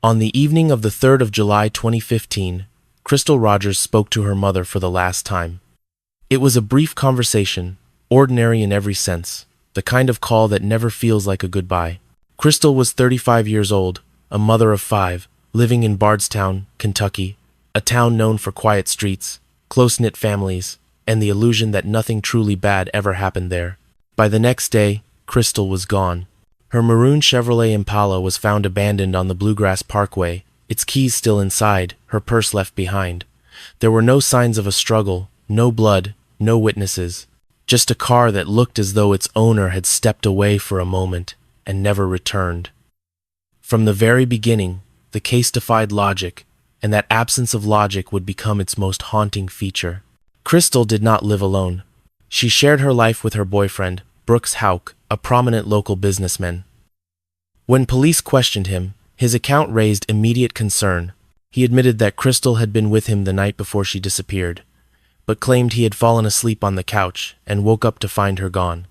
On the evening of the 3rd of July 2015, Crystal Rogers spoke to her mother for the last time. It was a brief conversation, ordinary in every sense, the kind of call that never feels like a goodbye. Crystal was 35 years old, a mother of 5, living in Bardstown, Kentucky, a town known for quiet streets, close-knit families, and the illusion that nothing truly bad ever happened there. By the next day, Crystal was gone. Her maroon Chevrolet Impala was found abandoned on the Bluegrass Parkway, its keys still inside, her purse left behind. There were no signs of a struggle, no blood, no witnesses. Just a car that looked as though its owner had stepped away for a moment and never returned. From the very beginning, the case defied logic, and that absence of logic would become its most haunting feature. Crystal did not live alone. She shared her life with her boyfriend, Brooks Houck, a prominent local businessman. When police questioned him, his account raised immediate concern. He admitted that Crystal had been with him the night before she disappeared, but claimed he had fallen asleep on the couch and woke up to find her gone.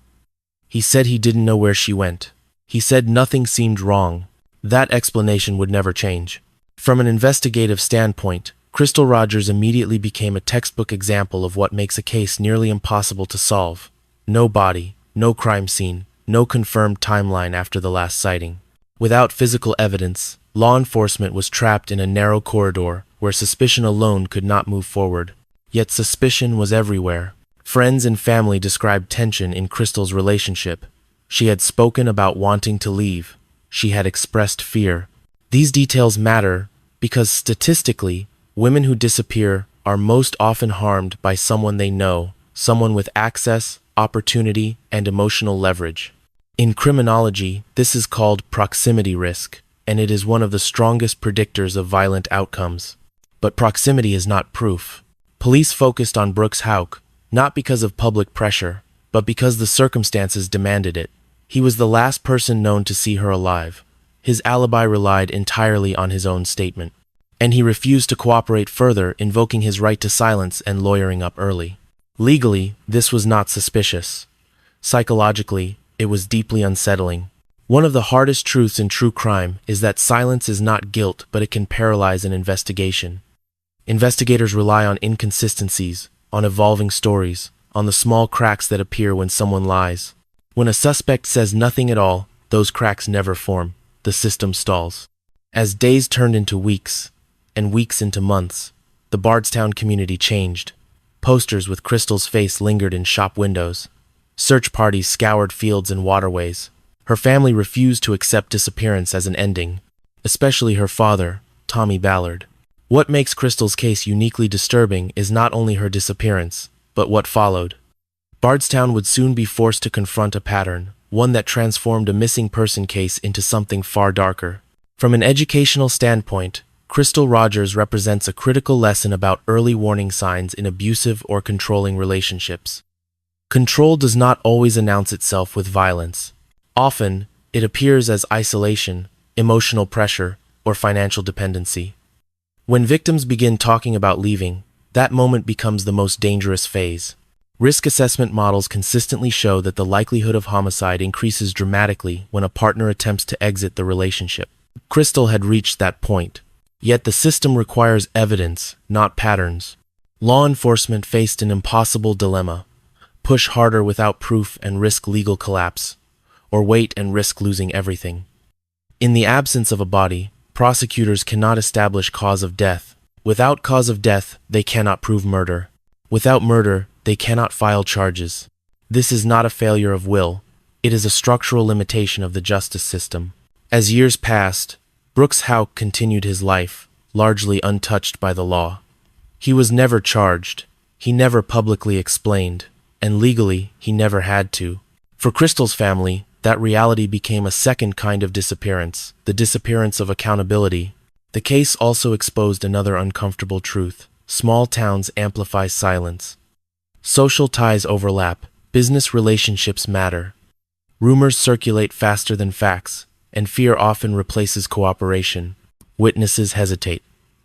He said he didn't know where she went. He said nothing seemed wrong. That explanation would never change. From an investigative standpoint, Crystal Rogers immediately became a textbook example of what makes a case nearly impossible to solve. No body, no crime scene, no confirmed timeline after the last sighting. Without physical evidence, law enforcement was trapped in a narrow corridor where suspicion alone could not move forward. Yet suspicion was everywhere. Friends and family described tension in Crystal's relationship. She had spoken about wanting to leave. She had expressed fear. These details matter because statistically, women who disappear are most often harmed by someone they know, someone with access, opportunity, and emotional leverage. In criminology, this is called proximity risk, and it is one of the strongest predictors of violent outcomes. But proximity is not proof. Police focused on Brooks Houck, not because of public pressure, but because the circumstances demanded it. He was the last person known to see her alive. His alibi relied entirely on his own statement, and he refused to cooperate further, invoking his right to silence and lawyering up early. Legally, this was not suspicious. Psychologically, it was deeply unsettling. One of the hardest truths in true crime is that silence is not guilt, but it can paralyze an investigation. Investigators rely on inconsistencies, on evolving stories, on the small cracks that appear when someone lies. When a suspect says nothing at all, those cracks never form. The system stalls. As days turned into weeks, and weeks into months, the Bardstown community changed. Posters with Crystal's face lingered in shop windows. Search parties scoured fields and waterways. Her family refused to accept disappearance as an ending, especially her father, Tommy Ballard. What makes Crystal's case uniquely disturbing is not only her disappearance, but what followed. Bardstown would soon be forced to confront a pattern, one that transformed a missing person case into something far darker. From an educational standpoint, Crystal Rogers represents a critical lesson about early warning signs in abusive or controlling relationships. Control does not always announce itself with violence. Often, it appears as isolation, emotional pressure, or financial dependency. When victims begin talking about leaving, that moment becomes the most dangerous phase. Risk assessment models consistently show that the likelihood of homicide increases dramatically when a partner attempts to exit the relationship. Crystal had reached that point. Yet the system requires evidence, not patterns. Law enforcement faced an impossible dilemma: push harder without proof and risk legal collapse, or wait and risk losing everything. In the absence of a body, prosecutors cannot establish cause of death. Without cause of death, they cannot prove murder. Without murder, they cannot file charges. This is not a failure of will. It is a structural limitation of the justice system. As years passed, Brooks Houck continued his life, largely untouched by the law. He was never charged. He never publicly explained. And legally, he never had to. For Crystal's family, that reality became a second kind of disappearance, the disappearance of accountability. The case also exposed another uncomfortable truth: small towns amplify silence. Social ties overlap, business relationships matter. Rumors circulate faster than facts, and fear often replaces cooperation. Witnesses hesitate.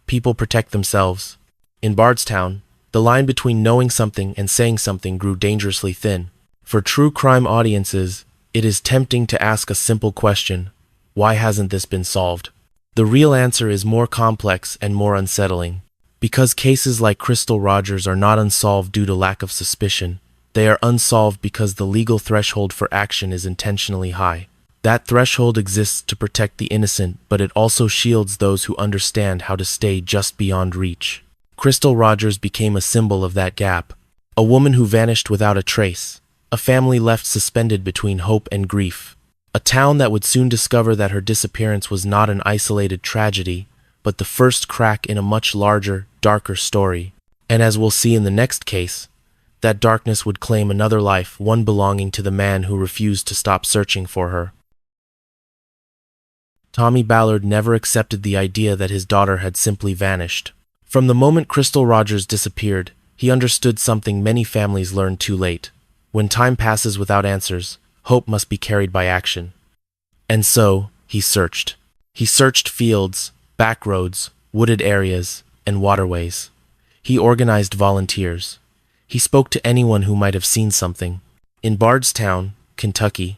People protect themselves. In Bardstown, the line between knowing something and saying something grew dangerously thin. For true crime audiences, it is tempting to ask a simple question: why hasn't this been solved? The real answer is more complex and more unsettling. Because cases like Crystal Rogers are not unsolved due to lack of suspicion, they are unsolved because the legal threshold for action is intentionally high. That threshold exists to protect the innocent, but it also shields those who understand how to stay just beyond reach. Crystal Rogers became a symbol of that gap. A woman who vanished without a trace. A family left suspended between hope and grief. A town that would soon discover that her disappearance was not an isolated tragedy, but the first crack in a much larger, darker story. And as we'll see in the next case, that darkness would claim another life, one belonging to the man who refused to stop searching for her. Tommy Ballard never accepted the idea that his daughter had simply vanished. From the moment Crystal Rogers disappeared, he understood something many families learn too late. When time passes without answers, hope must be carried by action. And so, he searched. He searched fields, back roads, wooded areas, and waterways. He organized volunteers. He spoke to anyone who might have seen something. In Bardstown, Kentucky,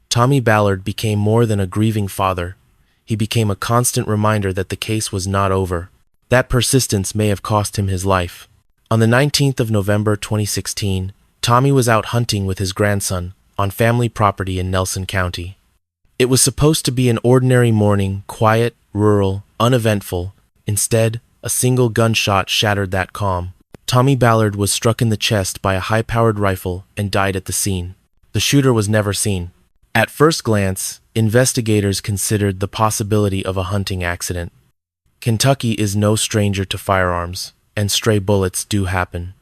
Tommy Ballard became more than a grieving father. He became a constant reminder that the case was not over. That persistence may have cost him his life. On the 19th of November 2016, Tommy was out hunting with his grandson on family property in Nelson County. It was supposed to be an ordinary morning, quiet, rural, uneventful. Instead, a single gunshot shattered that calm. Tommy Ballard was struck in the chest by a high-powered rifle and died at the scene. The shooter was never seen. At first glance, investigators considered the possibility of a hunting accident. Kentucky is no stranger to firearms, and stray bullets do happen.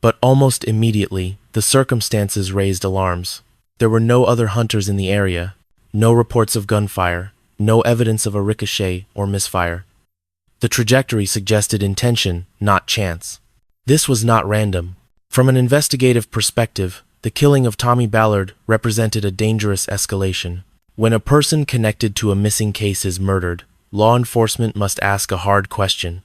But almost immediately, the circumstances raised alarms. There were no other hunters in the area, no reports of gunfire, no evidence of a ricochet or misfire. The trajectory suggested intention, not chance. This was not random. From an investigative perspective, the killing of Tommy Ballard represented a dangerous escalation. When a person connected to a missing case is murdered, law enforcement must ask a hard question.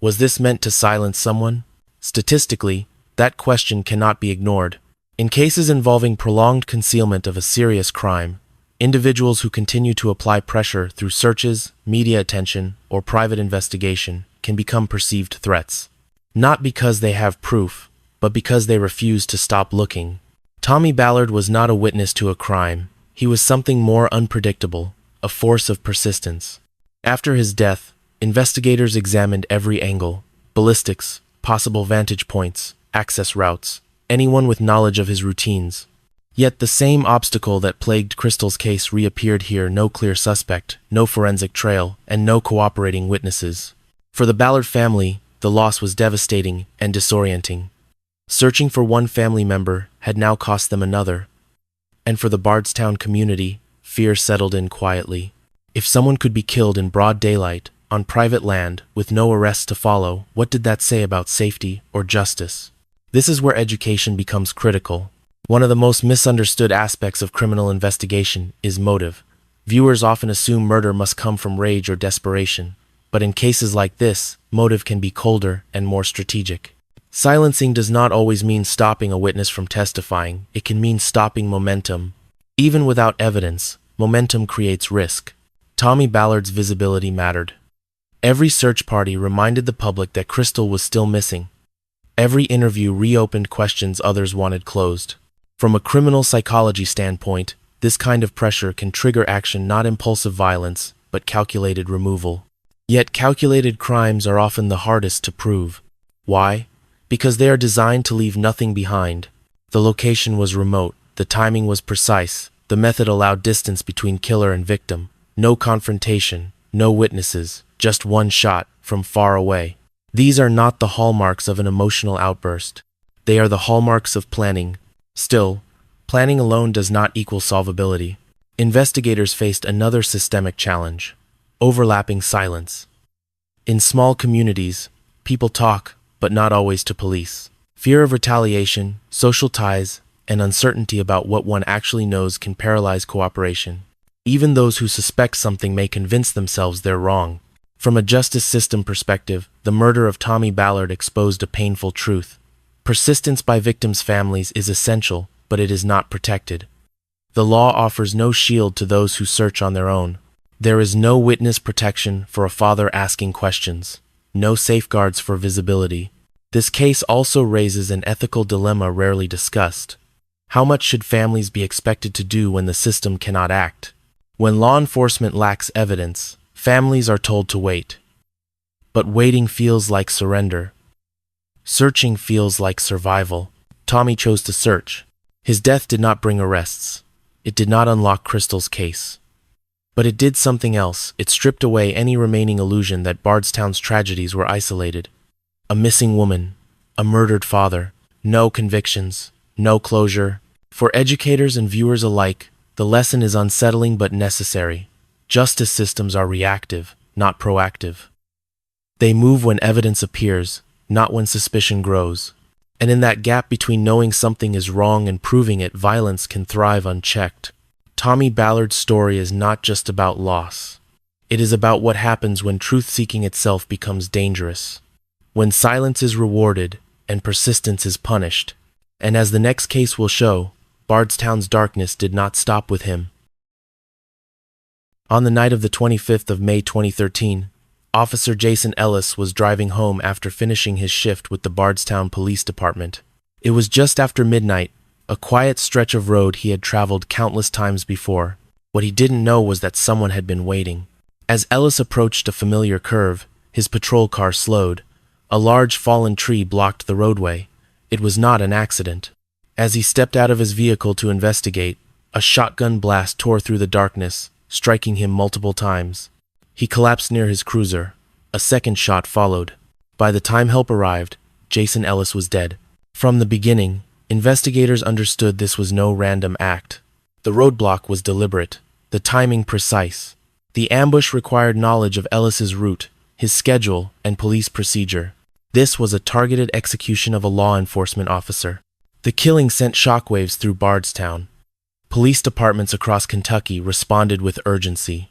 Was this meant to silence someone? Statistically, that question cannot be ignored. In cases involving prolonged concealment of a serious crime, individuals who continue to apply pressure through searches, media attention, or private investigation can become perceived threats. Not because they have proof, but because they refuse to stop looking. Tommy Ballard was not a witness to a crime. He was something more unpredictable, a force of persistence. After his death, investigators examined every angle: ballistics, possible vantage points, access routes, anyone with knowledge of his routines. Yet the same obstacle that plagued Crystal's case reappeared here: no clear suspect, no forensic trail, and no cooperating witnesses. For the Ballard family, the loss was devastating and disorienting. Searching for one family member had now cost them another. And for the Bardstown community, fear settled in quietly. If someone could be killed in broad daylight, on private land, with no arrests to follow, what did that say about safety or justice? This is where education becomes critical. One of the most misunderstood aspects of criminal investigation is motive. Viewers often assume murder must come from rage or desperation. But in cases like this, motive can be colder and more strategic. Silencing does not always mean stopping a witness from testifying. It can mean stopping momentum. Even without evidence, momentum creates risk. Tommy Ballard's visibility mattered. Every search party reminded the public that Crystal was still missing. Every interview reopened questions others wanted closed. From a criminal psychology standpoint, this kind of pressure can trigger action, not impulsive violence, but calculated removal. Yet calculated crimes are often the hardest to prove. Why? Because they are designed to leave nothing behind. The location was remote, the timing was precise, the method allowed distance between killer and victim. No confrontation, no witnesses, just one shot from far away. These are not the hallmarks of an emotional outburst. They are the hallmarks of planning. Still, planning alone does not equal solvability. Investigators faced another systemic challenge: overlapping silence. In small communities, people talk, but not always to police. Fear of retaliation, social ties, and uncertainty about what one actually knows can paralyze cooperation. Even those who suspect something may convince themselves they're wrong. From a justice system perspective, the murder of Tommy Ballard exposed a painful truth. Persistence by victims' families is essential, but it is not protected. The law offers no shield to those who search on their own. There is no witness protection for a father asking questions, no safeguards for visibility. This case also raises an ethical dilemma rarely discussed. How much should families be expected to do when the system cannot act? When law enforcement lacks evidence, families are told to wait. But waiting feels like surrender. Searching feels like survival. Tommy chose to search. His death did not bring arrests. It did not unlock Crystal's case. But it did something else. It stripped away any remaining illusion that Bardstown's tragedies were isolated. A missing woman, a murdered father, no convictions, no closure. For educators and viewers alike, the lesson is unsettling but necessary. Justice systems are reactive, not proactive. They move when evidence appears, not when suspicion grows. And in that gap between knowing something is wrong and proving it, violence can thrive unchecked. Tommy Ballard's story is not just about loss. It is about what happens when truth-seeking itself becomes dangerous. When silence is rewarded and persistence is punished. And as the next case will show, Bardstown's darkness did not stop with him. On the night of the 25th of May 2013, Officer Jason Ellis was driving home after finishing his shift with the Bardstown Police Department. It was just after midnight, a quiet stretch of road he had traveled countless times before. What he didn't know was that someone had been waiting. As Ellis approached a familiar curve, his patrol car slowed. A large fallen tree blocked the roadway. It was not an accident. As he stepped out of his vehicle to investigate, a shotgun blast tore through the darkness, striking him multiple times. He collapsed near his cruiser. A second shot followed. By the time help arrived, Jason Ellis was dead. From the beginning, investigators understood this was no random act. The roadblock was deliberate, the timing precise. The ambush required knowledge of Ellis's route, his schedule, and police procedure. This was a targeted execution of a law enforcement officer. The killing sent shockwaves through Bardstown. Police departments across Kentucky responded with urgency.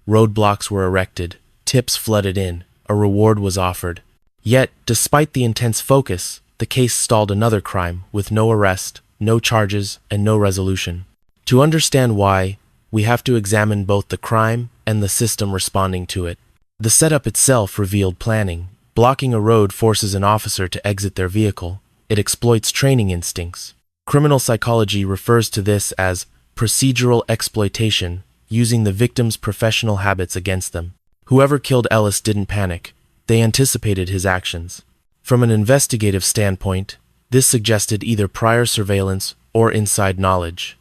Roadblocks were erected, tips flooded in, a reward was offered. Yet, despite the intense focus, the case stalled another crime, with no arrest, no charges, and no resolution. To understand why, we have to examine both the crime and the system responding to it. The setup itself revealed planning. Blocking a road forces an officer to exit their vehicle. It exploits training instincts. Criminal psychology refers to this as procedural exploitation, using the victim's professional habits against them. Whoever killed Ellis didn't panic. They anticipated his actions. From an investigative standpoint, this suggested either prior surveillance or inside knowledge.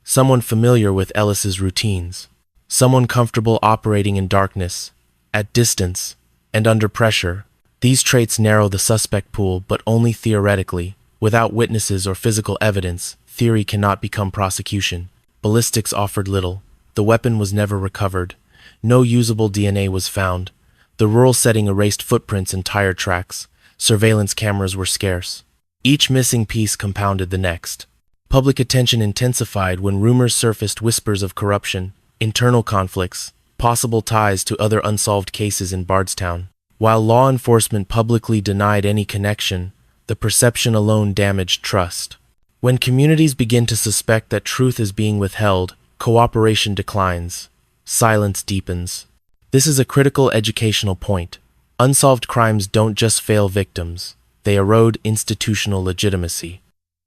Someone familiar with Ellis's routines. Someone comfortable operating in darkness, at distance, and under pressure. These traits narrow the suspect pool, but only theoretically. Without witnesses or physical evidence, theory cannot become prosecution. Ballistics offered little. The weapon was never recovered. No usable DNA was found. The rural setting erased footprints and tire tracks. Surveillance cameras were scarce. Each missing piece compounded the next. Public attention intensified when rumors surfaced, whispers of corruption, internal conflicts, possible ties to other unsolved cases in Bardstown. While law enforcement publicly denied any connection, the perception alone damaged trust. When communities begin to suspect that truth is being withheld, cooperation declines. Silence deepens. This is a critical educational point. Unsolved crimes don't just fail victims, they erode institutional legitimacy.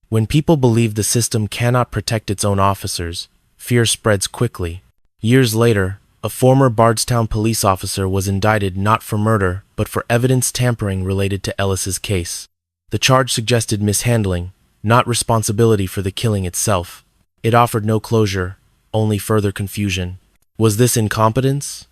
When people believe the system cannot protect its own officers, fear spreads quickly. Years later, a former Bardstown police officer was indicted not for murder, but for evidence tampering related to Ellis's case. The charge suggested mishandling, not responsibility for the killing itself. It offered no closure, only further confusion. Was this incompetence?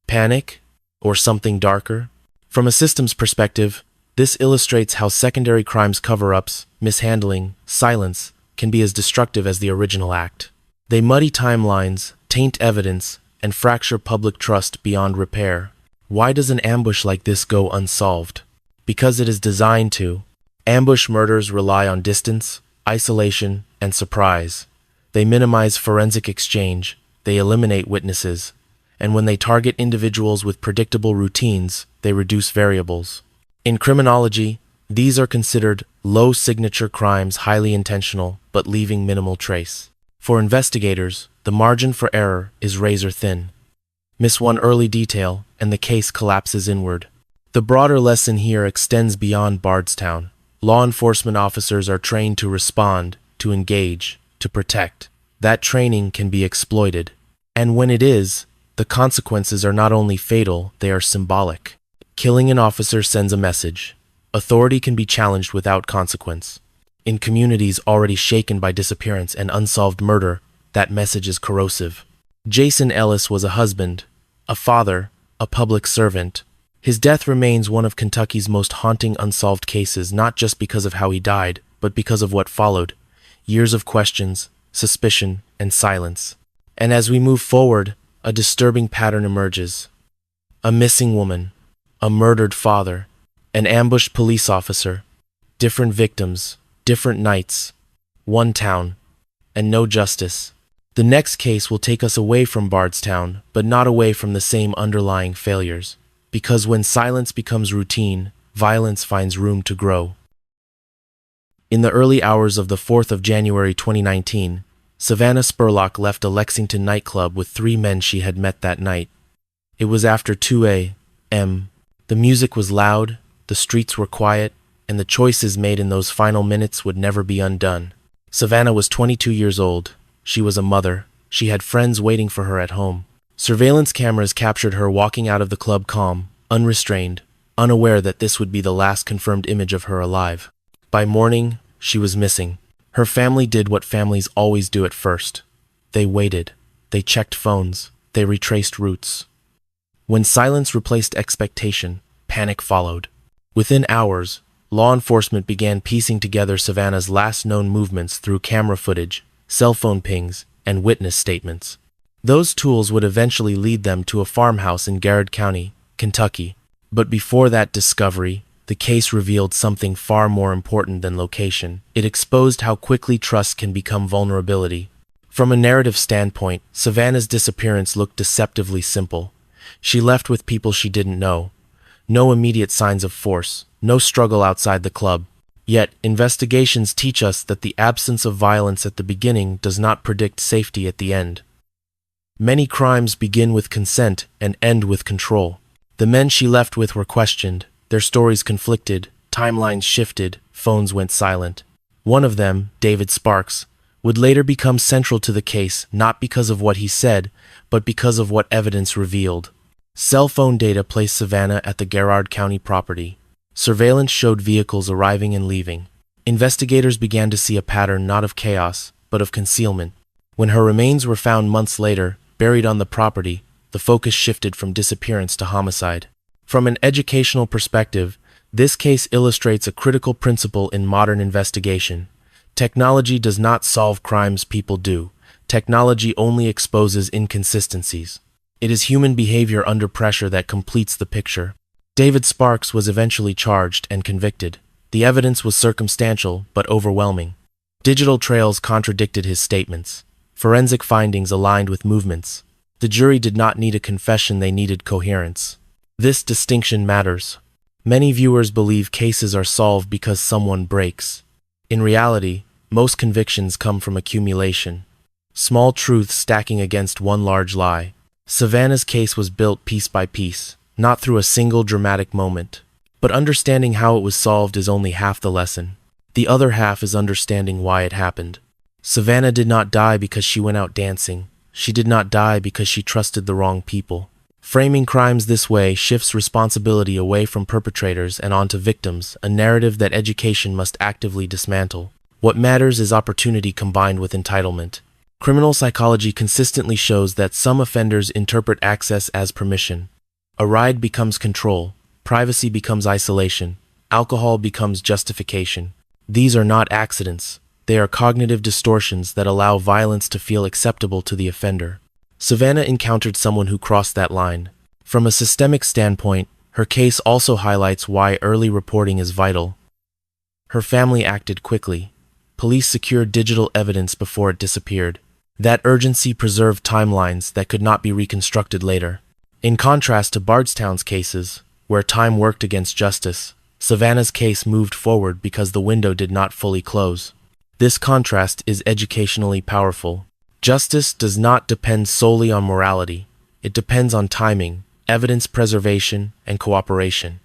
Panic? Or something darker? From a systems perspective, this illustrates how secondary crimes, cover-ups, mishandling, silence, can be as destructive as the original act. They muddy timelines, taint evidence, and fracture public trust beyond repair. Why does an ambush like this go unsolved? Because it is designed to. Ambush murders rely on distance, isolation, and surprise. They minimize forensic exchange, they eliminate witnesses, and when they target individuals with predictable routines, they reduce variables. In criminology, these are considered low-signature crimes, highly intentional, but leaving minimal trace. For investigators, the margin for error is razor thin. Miss one early detail, and the case collapses inward. The broader lesson here extends beyond Bardstown. Law enforcement officers are trained to respond, to engage, to protect. That training can be exploited. And when it is, the consequences are not only fatal, they are symbolic. Killing an officer sends a message. Authority can be challenged without consequence. In communities already shaken by disappearance and unsolved murder, that message is corrosive. Jason Ellis was a husband, a father, a public servant. His death remains one of Kentucky's most haunting unsolved cases, not just because of how he died, but because of what followed. Years of questions, suspicion, and silence. And as we move forward, a disturbing pattern emerges. A missing woman, a murdered father, an ambushed police officer, different victims, different nights, one town, and no justice. The next case will take us away from Bardstown, but not away from the same underlying failures. Because when silence becomes routine, violence finds room to grow. In the early hours of the 4th of January 2019, Savannah Spurlock left a Lexington nightclub with 3 men she had met that night. It was after 2 a.m. The music was loud, the streets were quiet, and the choices made in those final minutes would never be undone. Savannah was 22 years old. She was a mother. She had friends waiting for her at home. Surveillance cameras captured her walking out of the club calm, unrestrained, unaware that this would be the last confirmed image of her alive. By morning, she was missing. Her family did what families always do at first. They waited. They checked phones. They retraced routes. When silence replaced expectation, panic followed. Within hours, law enforcement began piecing together Savannah's last known movements through camera footage, cell phone pings, and witness statements. Those tools would eventually lead them to a farmhouse in Garrett County, Kentucky. But before that discovery, the case revealed something far more important than location. It exposed how quickly trust can become vulnerability. From a narrative standpoint, Savannah's disappearance looked deceptively simple. She left with people she didn't know. No immediate signs of force, no struggle outside the club. Yet, investigations teach us that the absence of violence at the beginning does not predict safety at the end. Many crimes begin with consent and end with control. The men she left with were questioned, their stories conflicted, timelines shifted, phones went silent. One of them, David Sparks, would later become central to the case not because of what he said, but because of what evidence revealed. Cell phone data placed Savannah at the Garrard County property. Surveillance showed vehicles arriving and leaving. Investigators began to see a pattern not of chaos, but of concealment. When her remains were found months later, buried on the property, the focus shifted from disappearance to homicide. From an educational perspective, this case illustrates a critical principle in modern investigation. Technology does not solve crimes people do. Technology only exposes inconsistencies. It is human behavior under pressure that completes the picture. David Sparks was eventually charged and convicted. The evidence was circumstantial but overwhelming. Digital trails contradicted his statements. Forensic findings aligned with movements. The jury did not need a confession, they needed coherence. This distinction matters. Many viewers believe cases are solved because someone breaks. In reality, most convictions come from accumulation. Small truths stacking against one large lie. Savannah's case was built piece by piece, not through a single dramatic moment. But understanding how it was solved is only half the lesson. The other half is understanding why it happened. Savannah did not die because she went out dancing. She did not die because she trusted the wrong people. Framing crimes this way shifts responsibility away from perpetrators and onto victims, a narrative that education must actively dismantle. What matters is opportunity combined with entitlement. Criminal psychology consistently shows that some offenders interpret access as permission. A ride becomes control. Privacy becomes isolation. Alcohol becomes justification. These are not accidents. They are cognitive distortions that allow violence to feel acceptable to the offender. Savannah encountered someone who crossed that line. From a systemic standpoint, her case also highlights why early reporting is vital. Her family acted quickly. Police secured digital evidence before it disappeared. That urgency preserved timelines that could not be reconstructed later. In contrast to Bardstown's cases, where time worked against justice, Savannah's case moved forward because the window did not fully close. This contrast is educationally powerful. Justice does not depend solely on morality. It depends on timing, evidence preservation, and cooperation.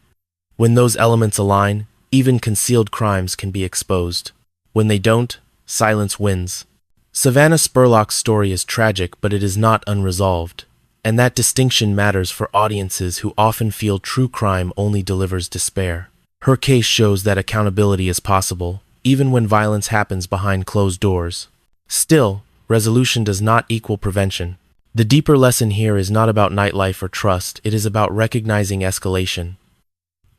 When those elements align, even concealed crimes can be exposed. When they don't, silence wins. Savannah Spurlock's story is tragic, but it is not unresolved. And that distinction matters for audiences who often feel true crime only delivers despair. Her case shows that accountability is possible, even when violence happens behind closed doors. Still, resolution does not equal prevention. The deeper lesson here is not about nightlife or trust, it is about recognizing escalation.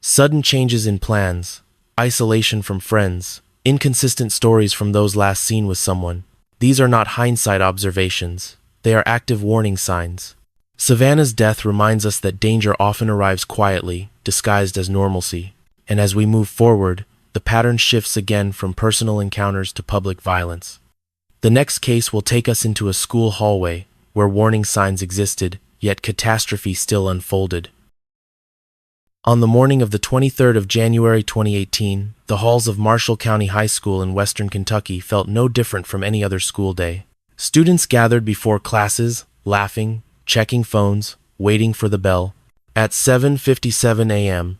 Sudden changes in plans, isolation from friends, inconsistent stories from those last seen with someone. These are not hindsight observations, they are active warning signs. Savannah's death reminds us that danger often arrives quietly, disguised as normalcy. And as we move forward, the pattern shifts again from personal encounters to public violence. The next case will take us into a school hallway, where warning signs existed, yet catastrophe still unfolded. On the morning of the 23rd of January 2018, the halls of Marshall County High School in western Kentucky felt no different from any other school day. Students gathered before classes, laughing, checking phones, waiting for the bell. At 7:57 a.m.,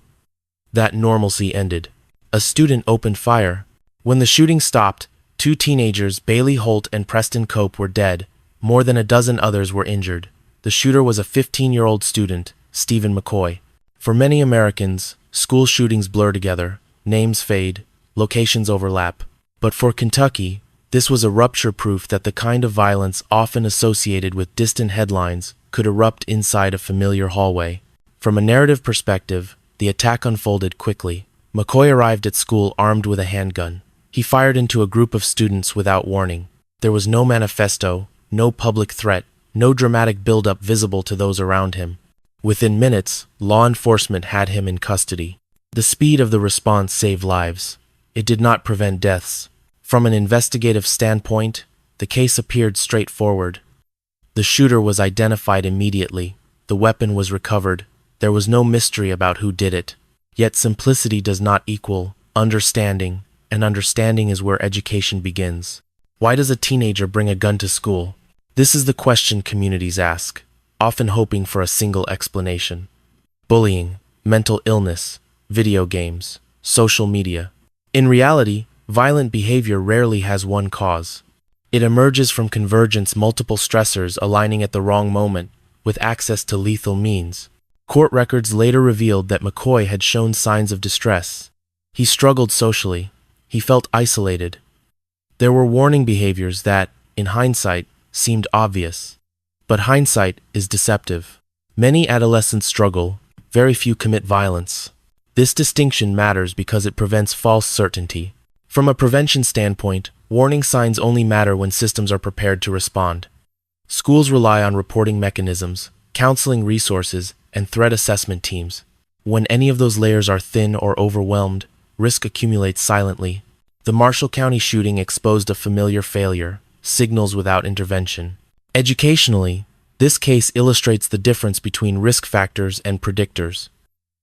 that normalcy ended. A student opened fire. When the shooting stopped, two teenagers, Bailey Holt and Preston Cope, were dead. More than a dozen others were injured. The shooter was a 15-year-old student, Stephen McCoy. For many Americans, school shootings blur together, names fade, locations overlap. But for Kentucky, this was a rupture proof that the kind of violence often associated with distant headlines could erupt inside a familiar hallway. From a narrative perspective, the attack unfolded quickly. McCoy arrived at school armed with a handgun. He fired into a group of students without warning. There was no manifesto, no public threat, no dramatic buildup visible to those around him. Within minutes, law enforcement had him in custody. The speed of the response saved lives. It did not prevent deaths. From an investigative standpoint, the case appeared straightforward. The shooter was identified immediately. The weapon was recovered. There was no mystery about who did it. Yet simplicity does not equal understanding, and understanding is where education begins. Why does a teenager bring a gun to school? This is the question communities ask, often hoping for a single explanation. Bullying, mental illness, video games, social media. In reality, violent behavior rarely has one cause. It emerges from convergence, multiple stressors aligning at the wrong moment, with access to lethal means. Court records later revealed that McCoy had shown signs of distress. He struggled socially. He felt isolated. There were warning behaviors that, in hindsight, seemed obvious. But hindsight is deceptive. Many adolescents struggle, very few commit violence. This distinction matters because it prevents false certainty. From a prevention standpoint, warning signs only matter when systems are prepared to respond. Schools rely on reporting mechanisms, counseling resources, and threat assessment teams. When any of those layers are thin or overwhelmed, risk accumulates silently. The Marshall County shooting exposed a familiar failure, signals without intervention. Educationally, this case illustrates the difference between risk factors and predictors.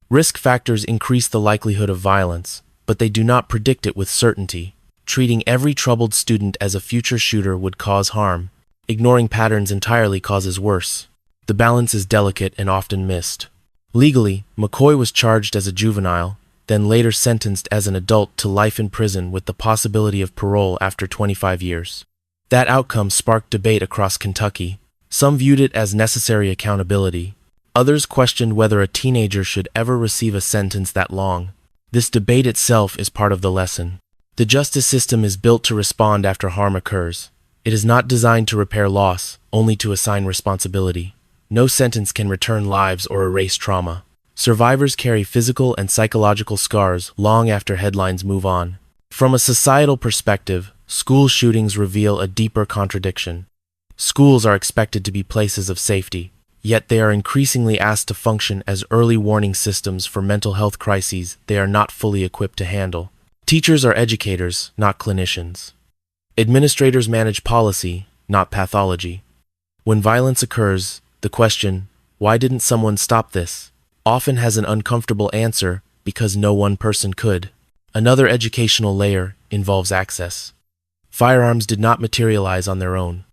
Risk factors increase the likelihood of violence, but they do not predict it with certainty. Treating every troubled student as a future shooter would cause harm. Ignoring patterns entirely causes worse. The balance is delicate and often missed. Legally, McCoy was charged as a juvenile, then later sentenced as an adult to life in prison with the possibility of parole after 25 years. That outcome sparked debate across Kentucky. Some viewed it as necessary accountability. Others questioned whether a teenager should ever receive a sentence that long. This debate itself is part of the lesson. The justice system is built to respond after harm occurs. It is not designed to repair loss, only to assign responsibility. No sentence can return lives or erase trauma. Survivors carry physical and psychological scars long after headlines move on. From a societal perspective, school shootings reveal a deeper contradiction. Schools are expected to be places of safety, yet they are increasingly asked to function as early warning systems for mental health crises they are not fully equipped to handle. Teachers are educators, not clinicians. Administrators manage policy, not pathology. When violence occurs, the question, "Why didn't someone stop this?" often has an uncomfortable answer because no one person could. Another educational layer involves access. Firearms did not materialize on their own.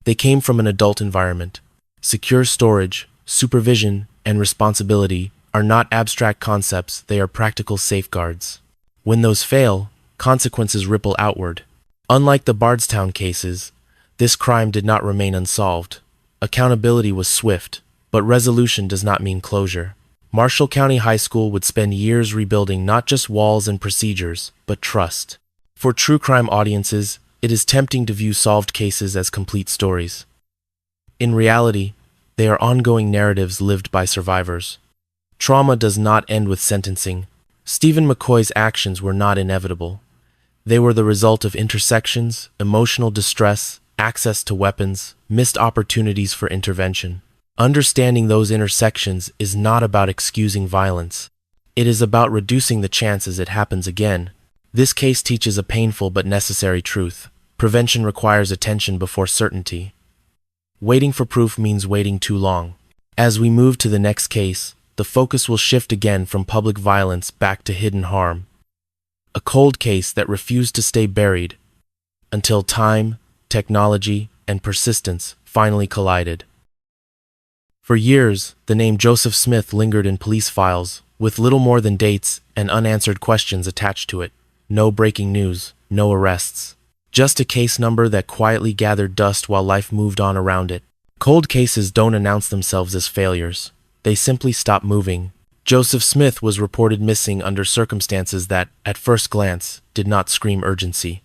They came from an adult environment. Secure storage, supervision, and responsibility are not abstract concepts, they are practical safeguards. When those fail, consequences ripple outward. Unlike the Bardstown cases, this crime did not remain unsolved. Accountability was swift, but resolution does not mean closure. Marshall County High School would spend years rebuilding not just walls and procedures, but trust. For true crime audiences, it is tempting to view solved cases as complete stories. In reality, they are ongoing narratives lived by survivors. Trauma does not end with sentencing. Stephen McCoy's actions were not inevitable. They were the result of intersections, emotional distress, access to weapons, missed opportunities for intervention. Understanding those intersections is not about excusing violence. It is about reducing the chances it happens again. This case teaches a painful but necessary truth. Prevention requires attention before certainty. Waiting for proof means waiting too long. As we move to the next case, the focus will shift again from public violence back to hidden harm. A cold case that refused to stay buried until time, technology, and persistence finally collided. For years, the name Joseph Smith lingered in police files, with little more than dates and unanswered questions attached to it. No breaking news, no arrests. Just a case number that quietly gathered dust while life moved on around it. Cold cases don't announce themselves as failures. They simply stop moving. Joseph Smith was reported missing under circumstances that, at first glance, did not scream urgency.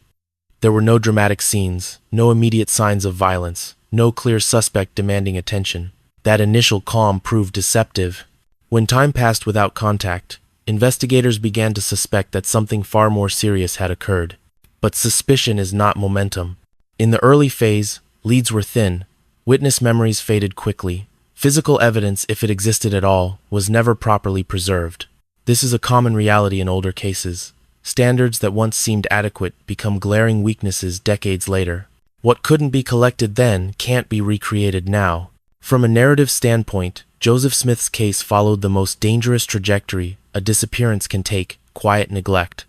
There were no dramatic scenes, no immediate signs of violence, no clear suspect demanding attention. That initial calm proved deceptive. When time passed without contact, investigators began to suspect that something far more serious had occurred. But suspicion is not momentum. In the early phase, leads were thin, witness memories faded quickly. Physical evidence, if it existed at all, was never properly preserved. This is a common reality in older cases. Standards that once seemed adequate become glaring weaknesses decades later. What couldn't be collected then can't be recreated now. From a narrative standpoint, Joseph Smith's case followed the most dangerous trajectory a disappearance can take: quiet neglect.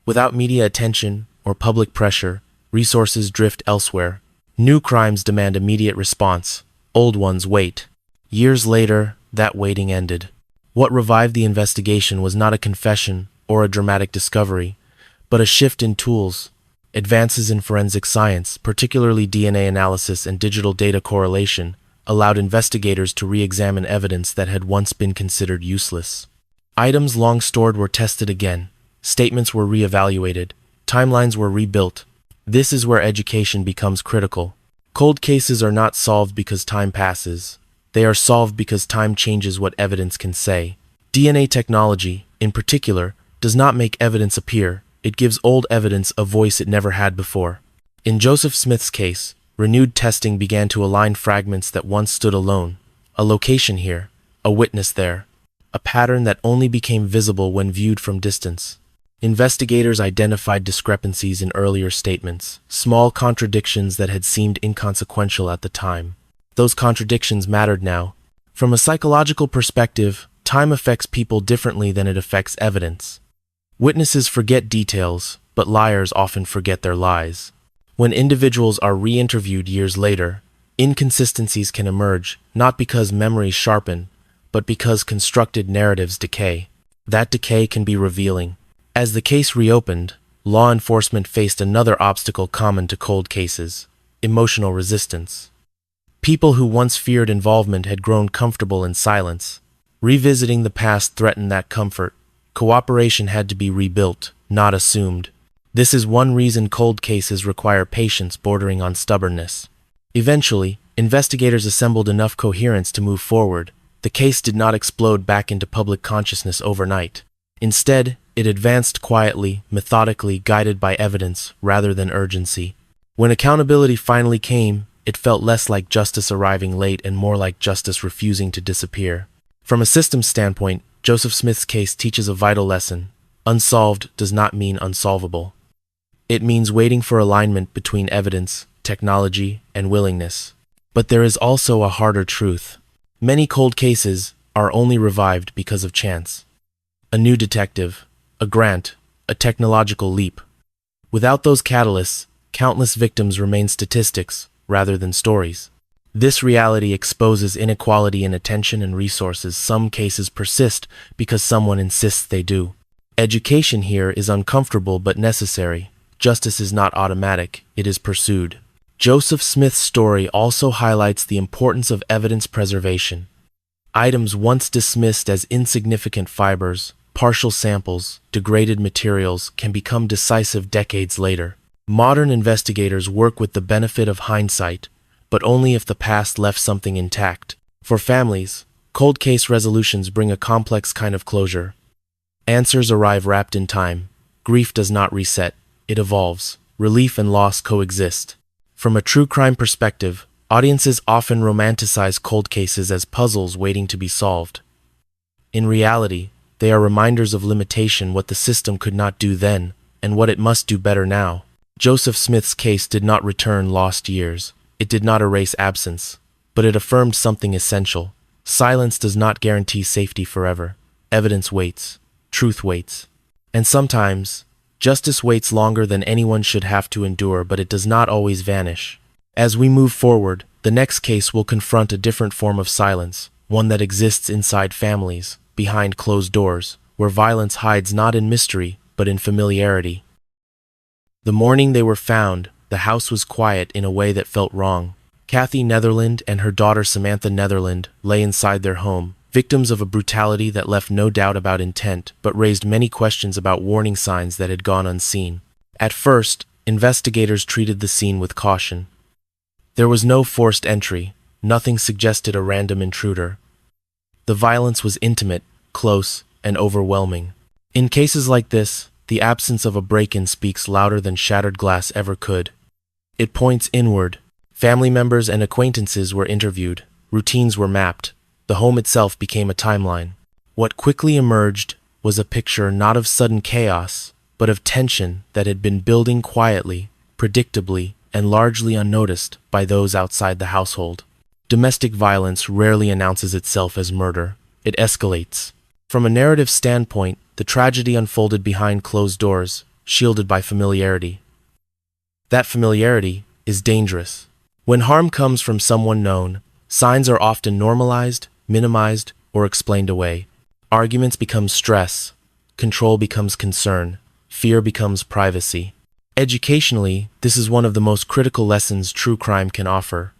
Without media attention or public pressure, resources drift elsewhere. New crimes demand immediate response. Old ones wait. Years later, that waiting ended. What revived the investigation was not a confession or a dramatic discovery, but a shift in tools. Advances in forensic science, particularly DNA analysis and digital data correlation, allowed investigators to re-examine evidence that had once been considered useless. Items long stored were tested again. Statements were re-evaluated. Timelines were rebuilt. This is where education becomes critical. Cold cases are not solved because time passes. They are solved because time changes what evidence can say. DNA technology, in particular, does not make evidence appear. It gives old evidence a voice it never had before. In Joseph Smith's case, renewed testing began to align fragments that once stood alone. A location here, a witness there, a pattern that only became visible when viewed from distance. Investigators identified discrepancies in earlier statements, small contradictions that had seemed inconsequential at the time. Those contradictions mattered now. From a psychological perspective, time affects people differently than it affects evidence. Witnesses forget details, but liars often forget their lies. When individuals are re-interviewed years later, inconsistencies can emerge, not because memories sharpen, but because constructed narratives decay. That decay can be revealing. As the case reopened, law enforcement faced another obstacle common to cold cases: emotional resistance. People who once feared involvement had grown comfortable in silence. Revisiting the past threatened that comfort. Cooperation had to be rebuilt, not assumed. This is one reason cold cases require patience bordering on stubbornness. Eventually, investigators assembled enough coherence to move forward. The case did not explode back into public consciousness overnight. Instead, it advanced quietly, methodically, guided by evidence rather than urgency. When accountability finally came, it felt less like justice arriving late and more like justice refusing to disappear. From a systems standpoint, Joseph Smith's case teaches a vital lesson. Unsolved does not mean unsolvable. It means waiting for alignment between evidence, technology, and willingness. But there is also a harder truth. Many cold cases are only revived because of chance. A new detective, a grant, a technological leap. Without those catalysts, countless victims remain statistics rather than stories. This reality exposes inequality in attention and resources. Some cases persist because someone insists they do. Education here is uncomfortable but necessary. Justice is not automatic, it is pursued. Joseph Smith's story also highlights the importance of evidence preservation. Items once dismissed as insignificant fibers, partial samples, degraded materials can become decisive decades later. Modern investigators work with the benefit of hindsight, but only if the past left something intact. For families, cold case resolutions bring a complex kind of closure. Answers arrive wrapped in time. Grief does not reset, it evolves. Relief and loss coexist. From a true crime perspective, audiences often romanticize cold cases as puzzles waiting to be solved. In reality, they are reminders of limitation, what the system could not do then, and what it must do better now. Joseph Smith's case did not return lost years. It did not erase absence, but it affirmed something essential. Silence does not guarantee safety forever. Evidence waits. Truth waits. And sometimes, justice waits longer than anyone should have to endure, but it does not always vanish. As we move forward, the next case will confront a different form of silence, one that exists inside families, behind closed doors, where violence hides not in mystery, but in familiarity. The morning they were found, the house was quiet in a way that felt wrong. Kathy Netherland and her daughter Samantha Netherland lay inside their home, victims of a brutality that left no doubt about intent, but raised many questions about warning signs that had gone unseen. At first, investigators treated the scene with caution. There was no forced entry, nothing suggested a random intruder. The violence was intimate, close, and overwhelming. In cases like this, the absence of a break-in speaks louder than shattered glass ever could. It points inward. Family members and acquaintances were interviewed, routines were mapped, the home itself became a timeline. What quickly emerged was a picture not of sudden chaos, but of tension that had been building quietly, predictably, and largely unnoticed by those outside the household. Domestic violence rarely announces itself as murder. It escalates. From a narrative standpoint, the tragedy unfolded behind closed doors, shielded by familiarity. That familiarity is dangerous. When harm comes from someone known, signs are often normalized, minimized, or explained away. Arguments become stress, control becomes concern, fear becomes privacy. Educationally, this is one of the most critical lessons true crime can offer.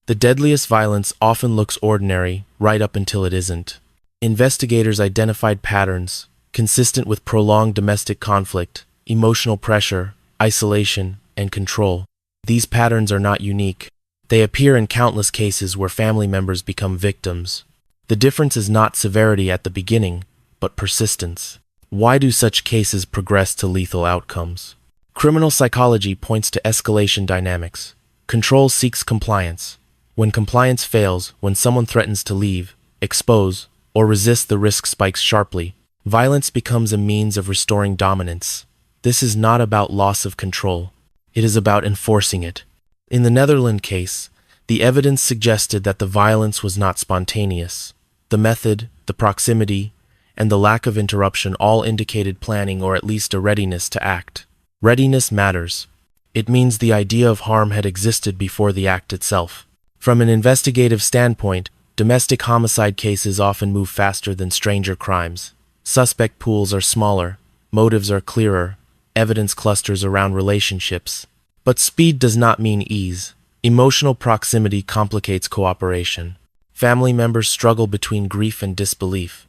The deadliest violence often looks ordinary, right up until it isn't. Investigators identified patterns, consistent with prolonged domestic conflict, emotional pressure, isolation, and control. These patterns are not unique. They appear in countless cases where family members become victims. The difference is not severity at the beginning, but persistence. Why do such cases progress to lethal outcomes? Criminal psychology points to escalation dynamics. Control seeks compliance. When compliance fails, when someone threatens to leave, expose, or resist, the risk spikes sharply. Violence becomes a means of restoring dominance. This is not about loss of control. It is about enforcing it. In the Netherland case, the evidence suggested that the violence was not spontaneous. The method, the proximity, and the lack of interruption all indicated planning or at least a readiness to act. Readiness matters. It means the idea of harm had existed before the act itself. From an investigative standpoint, domestic homicide cases often move faster than stranger crimes. Suspect pools are smaller, motives are clearer, evidence clusters around relationships. But speed does not mean ease. Emotional proximity complicates cooperation. Family members struggle between grief and disbelief.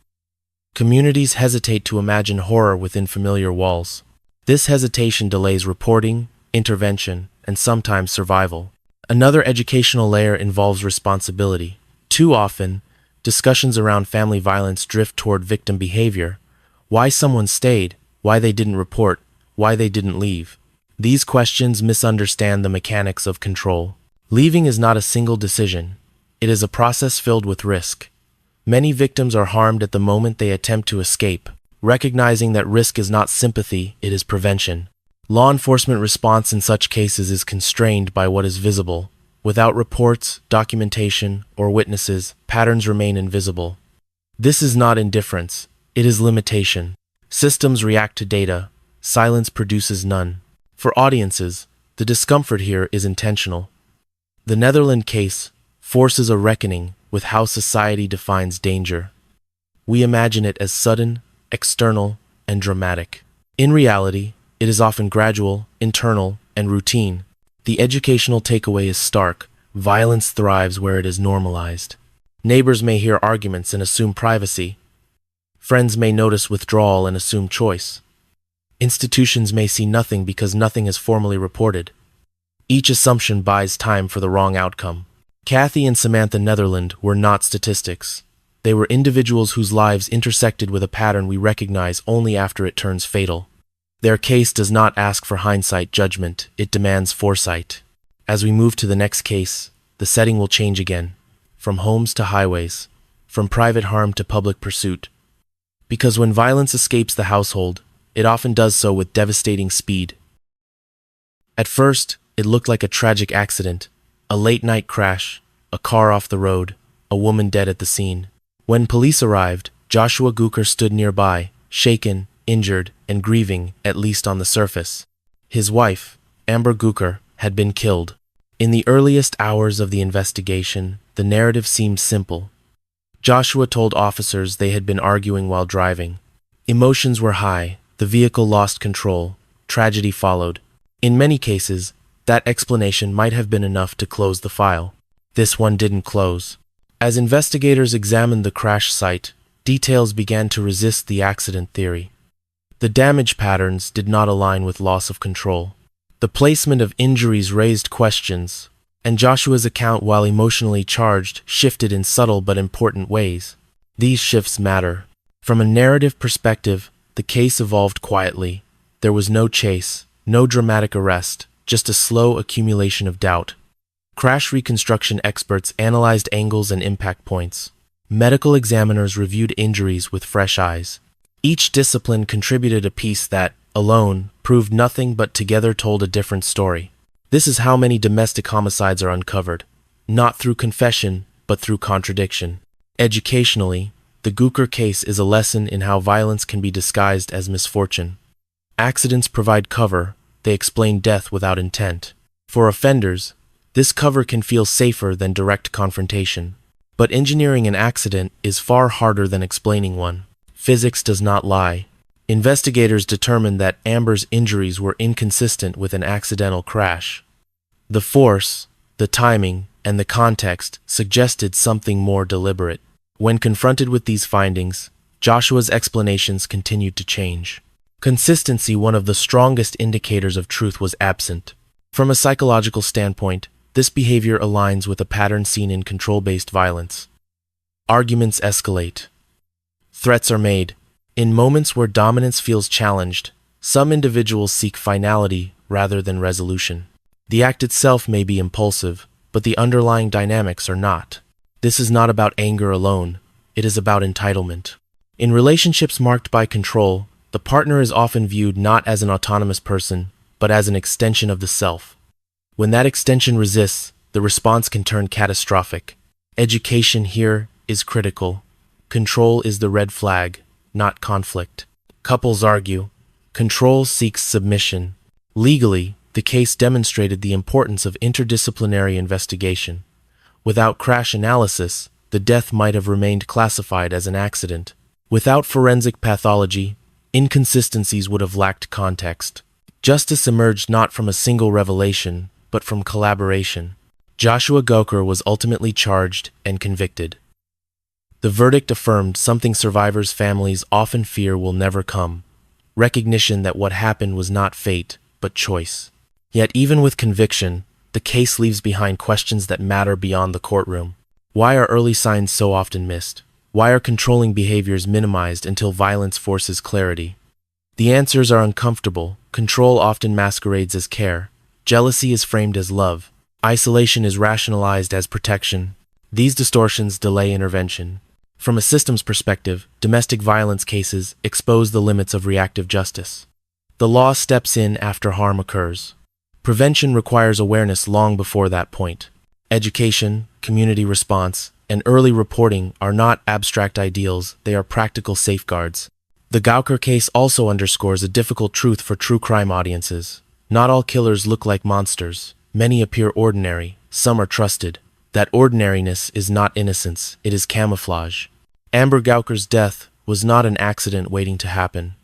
Communities hesitate to imagine horror within familiar walls. This hesitation delays reporting, intervention, and sometimes survival. Another educational layer involves responsibility. Too often, discussions around family violence drift toward victim behavior. Why someone stayed, why they didn't report, why they didn't leave. These questions misunderstand the mechanics of control. Leaving is not a single decision. It is a process filled with risk. Many victims are harmed at the moment they attempt to escape. Recognizing that risk is not sympathy, it is prevention. Law enforcement response in such cases is constrained by what is visible. Without reports, documentation, or witnesses, patterns remain invisible. This is not indifference, it is limitation. Systems react to data. Silence produces none. For audiences, the discomfort here is intentional. The Netherland case, forces a reckoning with how society defines danger. We imagine it as sudden, external, and dramatic. In reality, it is often gradual, internal, and routine. The educational takeaway is stark. Violence thrives where it is normalized. Neighbors may hear arguments and assume privacy. Friends may notice withdrawal and assume choice. Institutions may see nothing because nothing is formally reported. Each assumption buys time for the wrong outcome. Kathy and Samantha Netherland were not statistics. They were individuals whose lives intersected with a pattern we recognize only after it turns fatal. Their case does not ask for hindsight judgment, it demands foresight. As we move to the next case, the setting will change again, from homes to highways, from private harm to public pursuit. Because when violence escapes the household, it often does so with devastating speed. At first, it looked like a tragic accident, a late-night crash, a car off the road, a woman dead at the scene. When police arrived, Joshua Gooker stood nearby, shaken, injured, and grieving, at least on the surface. His wife, Amber Gooker, had been killed. In the earliest hours of the investigation, the narrative seemed simple. Joshua told officers they had been arguing while driving. Emotions were high, the vehicle lost control, tragedy followed. In many cases, that explanation might have been enough to close the file. This one didn't close. As investigators examined the crash site, details began to resist the accident theory. The damage patterns did not align with loss of control. The placement of injuries raised questions, and Joshua's account, while emotionally charged, shifted in subtle but important ways. These shifts matter. From a narrative perspective, the case evolved quietly. There was no chase, no dramatic arrest, just a slow accumulation of doubt. Crash reconstruction experts analyzed angles and impact points. Medical examiners reviewed injuries with fresh eyes. Each discipline contributed a piece that, alone, proved nothing but together told a different story. This is how many domestic homicides are uncovered, not through confession, but through contradiction. Educationally, the Gooker case is a lesson in how violence can be disguised as misfortune. Accidents provide cover, they explain death without intent. For offenders, this cover can feel safer than direct confrontation. But engineering an accident is far harder than explaining one. Physics does not lie. Investigators determined that Amber's injuries were inconsistent with an accidental crash. The force, the timing, and the context suggested something more deliberate. When confronted with these findings, Joshua's explanations continued to change. Consistency, one of the strongest indicators of truth, was absent. From a psychological standpoint, this behavior aligns with a pattern seen in control-based violence. Arguments escalate. Threats are made. In moments where dominance feels challenged, some individuals seek finality rather than resolution. The act itself may be impulsive, but the underlying dynamics are not. This is not about anger alone, it is about entitlement. In relationships marked by control, the partner is often viewed not as an autonomous person, but as an extension of the self. When that extension resists, the response can turn catastrophic. Education here is critical. Control is the red flag, not conflict. Couples argue. Control seeks submission. Legally, the case demonstrated the importance of interdisciplinary investigation. Without crash analysis, the death might have remained classified as an accident. Without forensic pathology, inconsistencies would have lacked context. Justice emerged not from a single revelation, but from collaboration. Joshua Gooker was ultimately charged and convicted. The verdict affirmed something survivors' families often fear will never come: recognition that what happened was not fate, but choice. Yet even with conviction, the case leaves behind questions that matter beyond the courtroom. Why are early signs so often missed? Why are controlling behaviors minimized until violence forces clarity? The answers are uncomfortable. Control often masquerades as care. Jealousy is framed as love. Isolation is rationalized as protection. These distortions delay intervention. From a systems perspective, domestic violence cases expose the limits of reactive justice. The law steps in after harm occurs. Prevention requires awareness long before that point. Education, community response, and early reporting are not abstract ideals, they are practical safeguards. The Gooker case also underscores a difficult truth for true crime audiences. Not all killers look like monsters. Many appear ordinary, some are trusted. That ordinariness is not innocence, it is camouflage. Amber Gauker's death was not an accident waiting to happen.